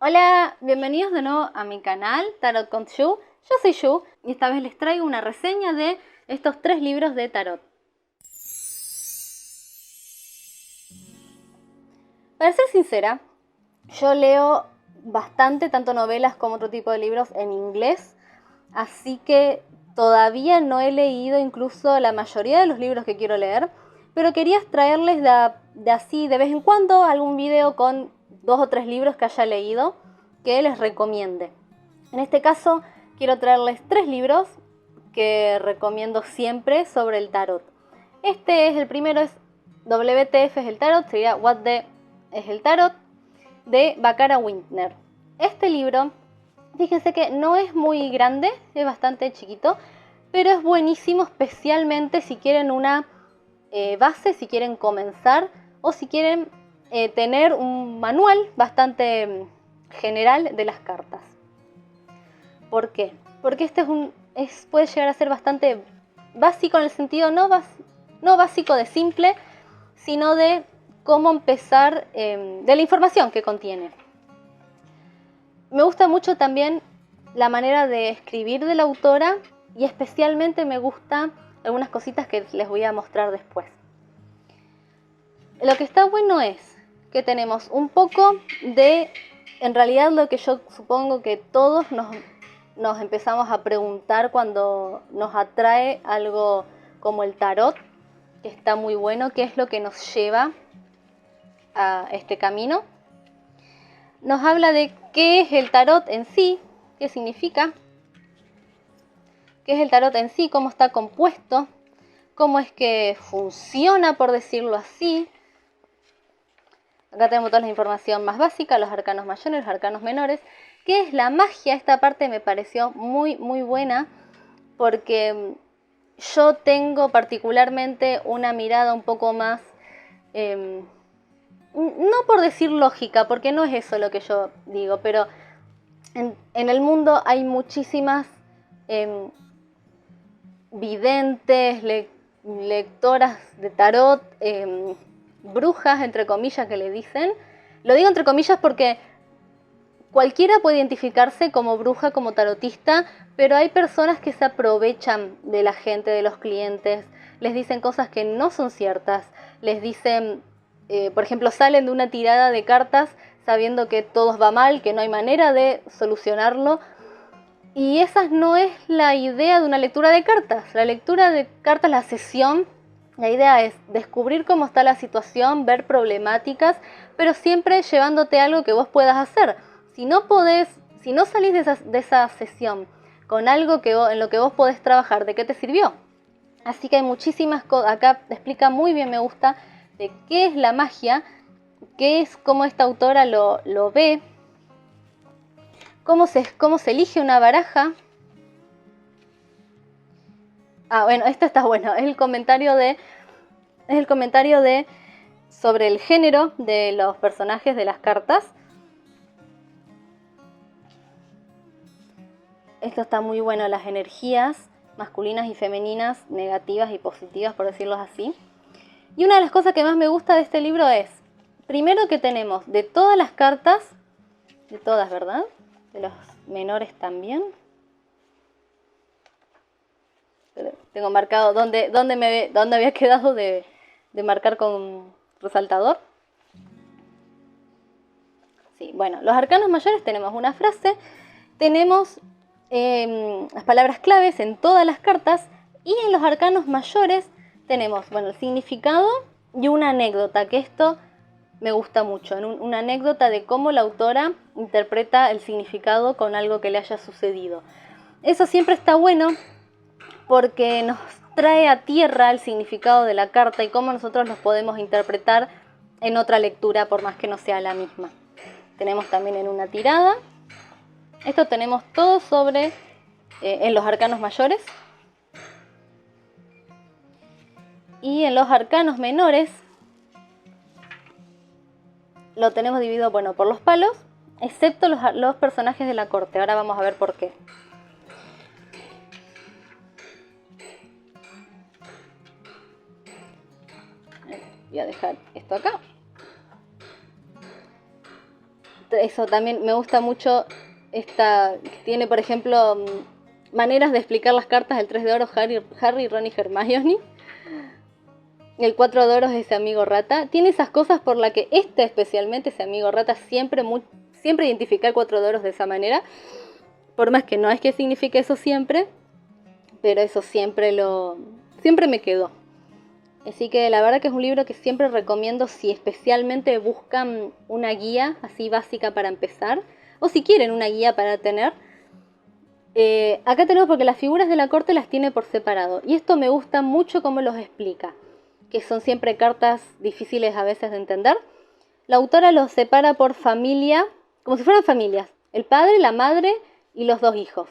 Hola, bienvenidos de nuevo a mi canal Tarot con Yu. Yo soy Yu y esta vez les traigo una reseña de estos 3 libros de tarot. Para ser sincera, yo leo bastante, tanto novelas como otro tipo de libros en inglés, así que todavía no he leído incluso la mayoría de los libros que quiero leer, pero quería traerles de así de vez en cuando algún video con 2 o 3 libros que haya leído que les recomiende. En este caso quiero traerles 3 libros que recomiendo siempre sobre el tarot. Este es el primero, es WTF es el tarot, sería What the es el tarot, de Barbara Winter. Este libro, fíjense que no es muy grande, es bastante chiquito, pero es buenísimo, especialmente si quieren una base, si quieren comenzar o si quieren tener un manual bastante general de las cartas. ¿Por qué? Porque este puede llegar a ser bastante básico en el sentido no básico de simple, sino de cómo empezar, de la información que contiene. Me gusta mucho también la manera de escribir de la autora y especialmente me gustan algunas cositas que les voy a mostrar después. Lo que está bueno es que tenemos un poco de, en realidad lo que yo supongo que todos nos empezamos a preguntar cuando nos atrae algo como el tarot, que está muy bueno, qué es lo que nos lleva a este camino. Nos habla de qué es el tarot en sí, qué significa, qué es el tarot en sí, cómo está compuesto, cómo es que funciona, por decirlo así. Acá tenemos toda la información más básica, los arcanos mayores, los arcanos menores. ¿Qué es la magia? Esta parte me pareció muy buena porque yo tengo particularmente una mirada un poco más, no por decir lógica, porque no es eso lo que yo digo, pero en el mundo hay muchísimas videntes, lectoras de tarot, brujas, entre comillas, que le dicen. Lo digo entre comillas porque cualquiera puede identificarse como bruja, como tarotista, pero hay personas que se aprovechan de la gente, de los clientes, les dicen cosas que no son ciertas, les dicen, por ejemplo, salen de una tirada de cartas sabiendo que todo va mal, que no hay manera de solucionarlo. Y esa no es la idea de una lectura de cartas. La lectura de cartas, la sesión, la idea es descubrir cómo está la situación, ver problemáticas, pero siempre llevándote algo que vos puedas hacer. Si no salís de esa sesión con algo en lo que vos podés trabajar, ¿de qué te sirvió? Así que hay muchísimas cosas, acá explica muy bien, me gusta, de qué es la magia, qué es, cómo esta autora lo ve, cómo se elige una baraja. Bueno, esto está bueno, es el comentario sobre el género de los personajes de las cartas. Esto está muy bueno, las energías masculinas y femeninas, negativas y positivas, por decirlo así. Y una de las cosas que más me gusta de este libro es, primero que tenemos de todas las cartas, de todas, ¿verdad? De los menores también. Tengo marcado dónde había quedado de marcar con resaltador. Sí, bueno, los arcanos mayores tenemos una frase, tenemos las palabras claves en todas las cartas y en los arcanos mayores tenemos, bueno, el significado y una anécdota, que esto me gusta mucho, una anécdota de cómo la autora interpreta el significado con algo que le haya sucedido. Eso siempre está bueno porque nos trae a tierra el significado de la carta y cómo nosotros los podemos interpretar en otra lectura, por más que no sea la misma. Tenemos también en una tirada. Esto tenemos todo sobre en los arcanos mayores. Y en los arcanos menores lo tenemos dividido, bueno, por los palos, excepto los personajes de la corte. Ahora vamos a ver por qué. Voy a dejar esto acá. eso también me gusta mucho. Tiene, por ejemplo, maneras de explicar las cartas. El 3 de oro, Harry, Ron y Hermione. El 4 de oro es ese amigo rata. Tiene esas cosas por las que especialmente, ese amigo rata, siempre identifica el 4 de oro de esa manera. Por más que no es que signifique eso siempre, pero eso siempre me quedó. Así que la verdad que es un libro que siempre recomiendo si especialmente buscan una guía así básica para empezar, o si quieren una guía para tener. Acá tenemos, porque las figuras de la corte las tiene por separado, y esto me gusta mucho cómo los explica, que son siempre cartas difíciles a veces de entender. La autora los separa por familia, como si fueran familias, el padre, la madre y los 2 hijos,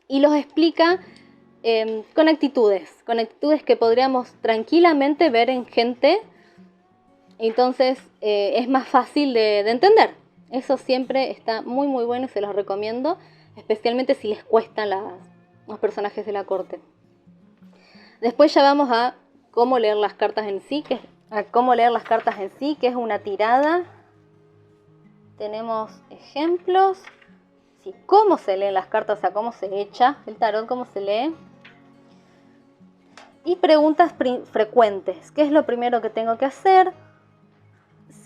y los explica con actitudes que podríamos tranquilamente ver en gente. Entonces es más fácil de entender. Eso siempre está muy muy bueno y se los recomiendo, especialmente si les cuestan los personajes de la corte. Después ya vamos a cómo leer las cartas en sí, que es una tirada. Tenemos ejemplos, sí, cómo se leen las cartas, o sea, cómo se echa el tarot, cómo se lee. Y preguntas frecuentes. ¿Qué es lo primero que tengo que hacer?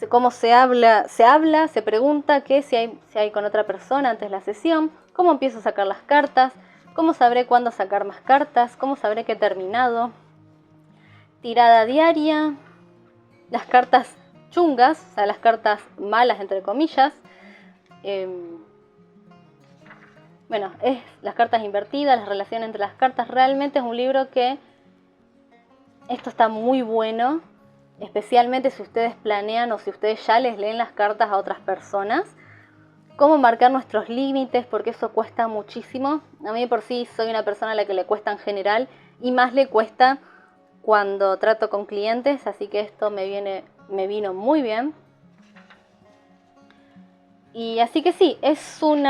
¿Cómo se habla? Se pregunta qué si hay con otra persona antes de la sesión. ¿Cómo empiezo a sacar las cartas? ¿Cómo sabré cuándo sacar más cartas? ¿Cómo sabré que he terminado? Tirada diaria. Las cartas chungas, o sea, las cartas malas entre comillas. Bueno, es las cartas invertidas, las relaciones entre las cartas. Realmente es un libro que esto está muy bueno, especialmente si ustedes planean o si ustedes ya les leen las cartas a otras personas. Cómo marcar nuestros límites, porque eso cuesta muchísimo. A mí por sí soy una persona a la que le cuesta en general, y más le cuesta cuando trato con clientes, así que esto me vino muy bien. Y así que sí, es un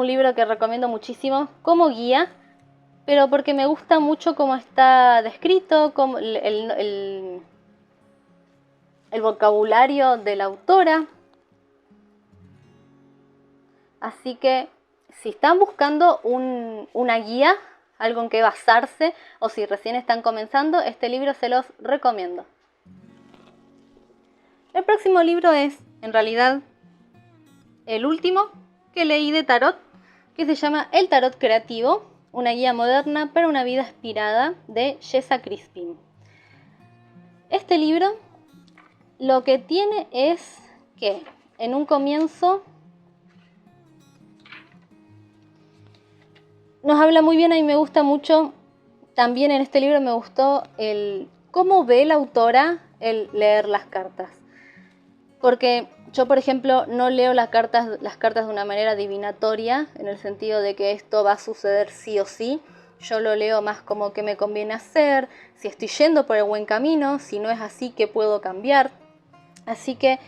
libro que recomiendo muchísimo como guía, pero porque me gusta mucho cómo está descrito, como el vocabulario de la autora. Así que si están buscando una guía, algo en que basarse, o si recién están comenzando, este libro se los recomiendo. El próximo libro es, en realidad, el último que leí de tarot, que se llama El Tarot Creativo, una guía moderna para una vida inspirada, de Jessa Crispin. Este libro lo que tiene es que en un comienzo nos habla muy bien. A mí me gusta mucho, también en este libro me gustó cómo ve la autora el leer las cartas. Porque yo, por ejemplo, no leo las cartas de una manera adivinatoria, en el sentido de que esto va a suceder sí o sí. Yo lo leo más como qué me conviene hacer, si estoy yendo por el buen camino, si no es así, qué puedo cambiar. Así que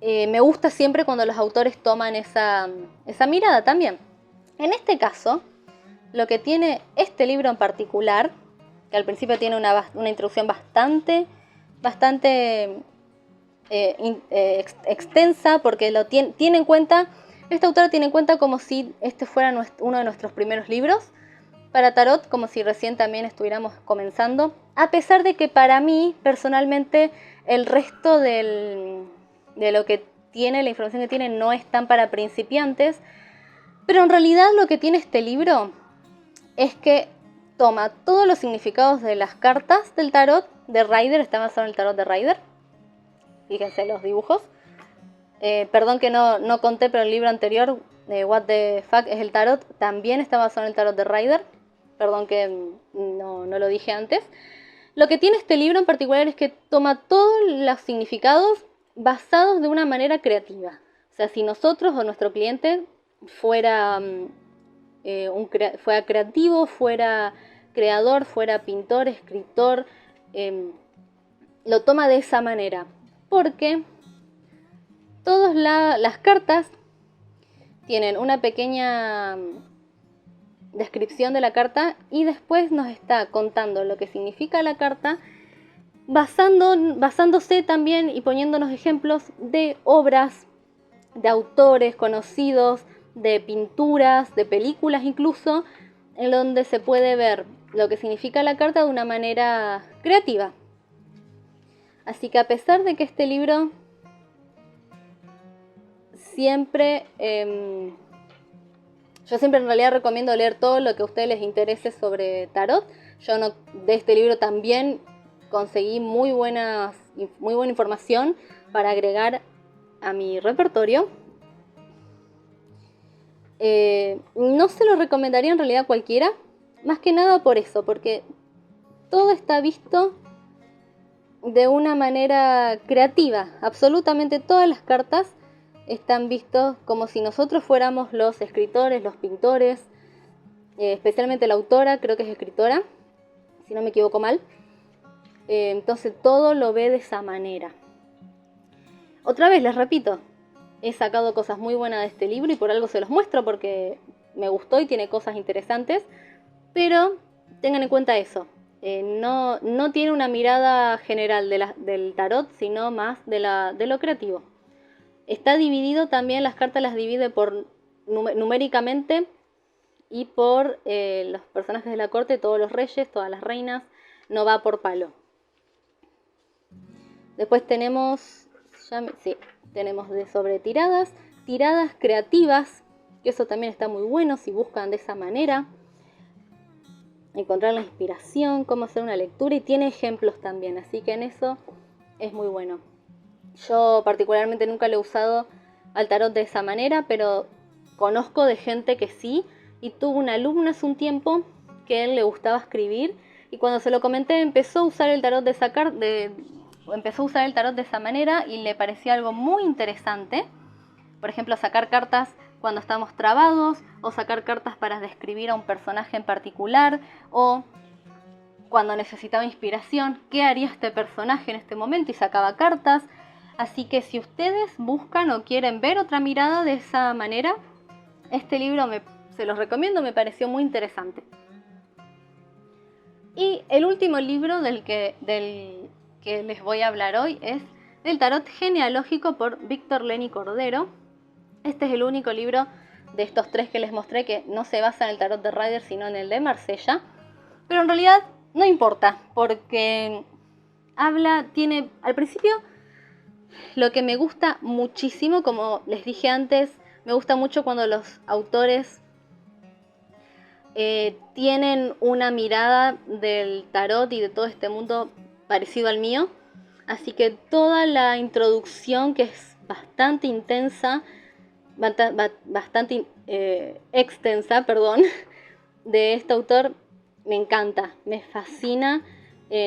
me gusta siempre cuando los autores toman esa mirada también. En este caso, lo que tiene este libro en particular, que al principio tiene una introducción bastante extensa, porque tiene en cuenta, esta autora tiene en cuenta como si este fuera uno de nuestros primeros libros para tarot, como si recién también estuviéramos comenzando, a pesar de que para mí personalmente el resto de lo que tiene, la información que tiene, no es tan para principiantes. Pero en realidad lo que tiene este libro es que toma todos los significados de las cartas del tarot de Rider. Está basado en el tarot de Rider. Fíjense los dibujos. Perdón que no conté, pero el libro anterior, What the Fuck es el tarot, también está basado en el tarot de Rider. Perdón que no lo dije antes. Lo que tiene este libro en particular es que toma todos los significados basados de una manera creativa. O sea, si nosotros o nuestro cliente fuera creativo, fuera creador, fuera pintor, escritor, lo toma de esa manera, porque todas las cartas tienen una pequeña descripción de la carta y después nos está contando lo que significa la carta basándose también y poniéndonos ejemplos de obras, de autores conocidos, de pinturas, de películas incluso, en donde se puede ver lo que significa la carta de una manera creativa. Así que a pesar de que este libro yo siempre en realidad recomiendo leer todo lo que a ustedes les interese sobre tarot. Yo de este libro también conseguí muy buena información para agregar a mi repertorio. No se lo recomendaría en realidad a cualquiera, más que nada por eso, porque todo está visto de una manera creativa. Absolutamente todas las cartas están vistos como si nosotros fuéramos los escritores, los pintores, especialmente la autora, creo que es escritora, si no me equivoco mal. Entonces todo lo ve de esa manera. Otra vez les repito, he sacado cosas muy buenas de este libro y por algo se los muestro porque me gustó y tiene cosas interesantes, pero tengan en cuenta eso. No tiene una mirada general del tarot, sino más de lo creativo. Está dividido también, las cartas las divide numéricamente y por los personajes de la corte, todos los reyes, todas las reinas, no va por palo. Después tenemos sobre tiradas creativas, que eso también está muy bueno si buscan de esa manera. Encontrar la inspiración, cómo hacer una lectura y tiene ejemplos también, así que en eso es muy bueno. Yo particularmente nunca lo he usado al tarot de esa manera, pero conozco de gente que sí, y tuve una alumna hace un tiempo que a él le gustaba escribir y cuando se lo comenté empezó a usar el tarot de esa manera y le parecía algo muy interesante. Por ejemplo, sacar cartas cuando estamos trabados, o sacar cartas para describir a un personaje en particular, o cuando necesitaba inspiración, ¿qué haría este personaje en este momento? Y sacaba cartas. Así que si ustedes buscan o quieren ver otra mirada de esa manera, este libro se los recomiendo, me pareció muy interesante. Y el último libro del que les voy a hablar hoy es El tarot genealógico por Víctor Leni Cordero. Este es el único libro de estos tres que les mostré que no se basa en el tarot de Rider, sino en el de Marsella. Pero en realidad no importa, porque al principio, lo que me gusta muchísimo, como les dije antes, me gusta mucho cuando los autores tienen una mirada del tarot y de todo este mundo parecido al mío. Así que toda la introducción, que es bastante intensa, bastante extensa, de este autor, me encanta, me fascina.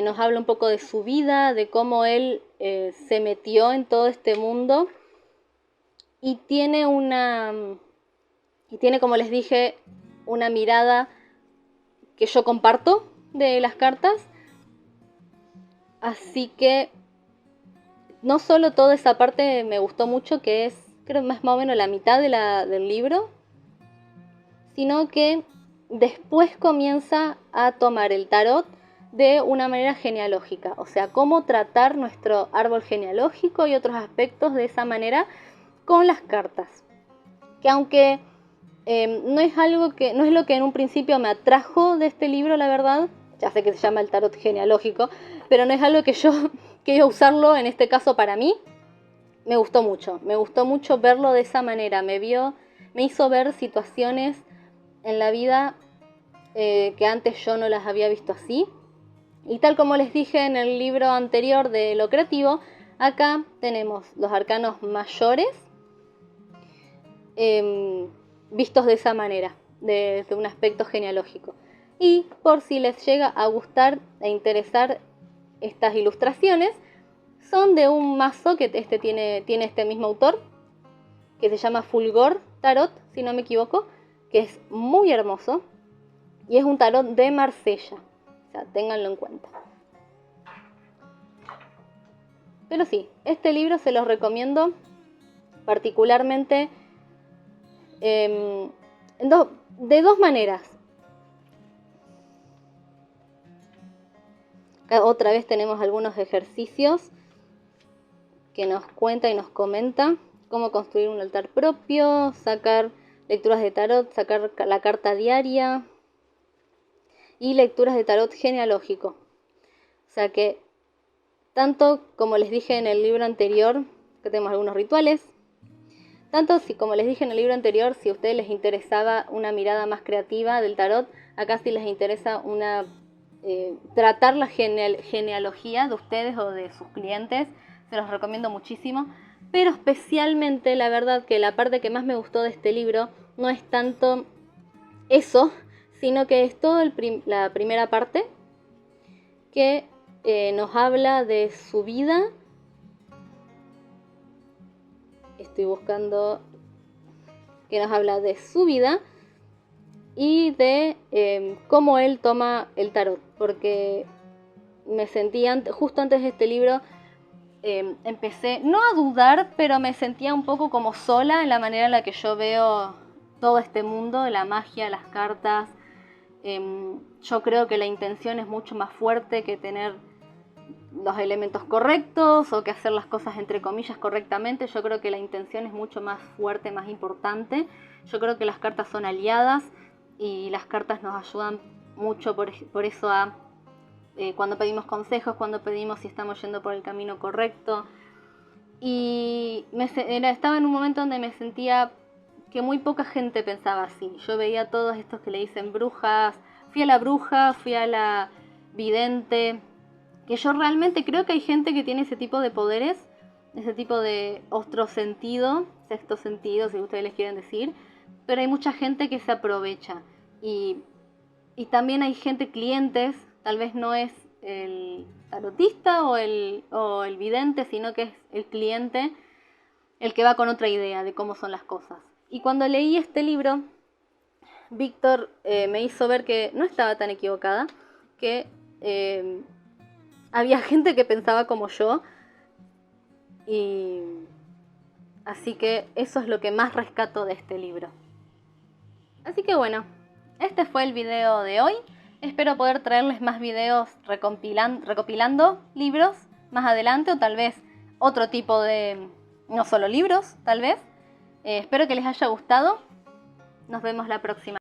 Nos habla un poco de su vida, de cómo él se metió en todo este mundo y tiene, como les dije, una mirada que yo comparto de las cartas. Así que no solo toda esa parte me gustó mucho, que es creo más o menos la mitad del libro, sino que después comienza a tomar el tarot de una manera genealógica, o sea, cómo tratar nuestro árbol genealógico y otros aspectos de esa manera con las cartas. Que aunque no es lo que en un principio me atrajo de este libro, la verdad, ya sé que se llama el tarot genealógico, pero no es algo que yo quería usarlo en este caso para mí. Me gustó mucho verlo de esa manera, me hizo ver situaciones en la vida que antes yo no las había visto así. Y tal como les dije en el libro anterior de lo creativo, acá tenemos los arcanos mayores vistos de esa manera, desde un aspecto genealógico. Y por si les llega a gustar e interesar estas ilustraciones, son de un mazo que tiene este mismo autor, que se llama Fulgor Tarot, si no me equivoco, que es muy hermoso y es un tarot de Marsella, o sea, ténganlo en cuenta. Pero sí, este libro se los recomiendo particularmente de dos maneras. Acá otra vez tenemos algunos ejercicios que nos cuenta y nos comenta cómo construir un altar propio, sacar lecturas de tarot, sacar la carta diaria y lecturas de tarot genealógico. O sea que, tanto como les dije en el libro anterior, que tenemos algunos rituales, tanto como les dije en el libro anterior, si a ustedes les interesaba una mirada más creativa del tarot, acá sí les interesa tratar la genealogía de ustedes o de sus clientes, se los recomiendo muchísimo. Pero especialmente, la verdad que la parte que más me gustó de este libro no es tanto eso, sino que es toda la primera parte que nos habla de su vida. Estoy buscando que nos habla de su vida y de cómo él toma el tarot, porque me sentía, justo antes de este libro, empecé, no a dudar, pero me sentía un poco como sola en la manera en la que yo veo todo este mundo, la magia, las cartas. Yo creo que la intención es mucho más fuerte que tener los elementos correctos o que hacer las cosas entre comillas correctamente. Yo creo que la intención es mucho más fuerte, más importante. Yo creo que las cartas son aliadas y las cartas nos ayudan mucho por eso a cuando pedimos consejos, cuando pedimos si estamos yendo por el camino correcto. Y estaba en un momento donde me sentía que muy poca gente pensaba así. Yo veía a todos estos que le dicen brujas. Fui a la bruja, fui a la vidente, que yo realmente creo que hay gente que tiene ese tipo de poderes, ese tipo de otro sentido, sexto sentido, si ustedes les quieren decir, pero hay mucha gente que se aprovecha. Y también hay gente, clientes, tal vez no es el tarotista o el vidente, sino que es el cliente el que va con otra idea de cómo son las cosas. Y cuando leí este libro, Víctor me hizo ver que no estaba tan equivocada, que había gente que pensaba como yo, y así que eso es lo que más rescato de este libro. Así que bueno, este fue el video de hoy. Espero poder traerles más videos recopilando libros más adelante, o tal vez otro tipo de, no solo libros, tal vez. Espero que les haya gustado. Nos vemos la próxima.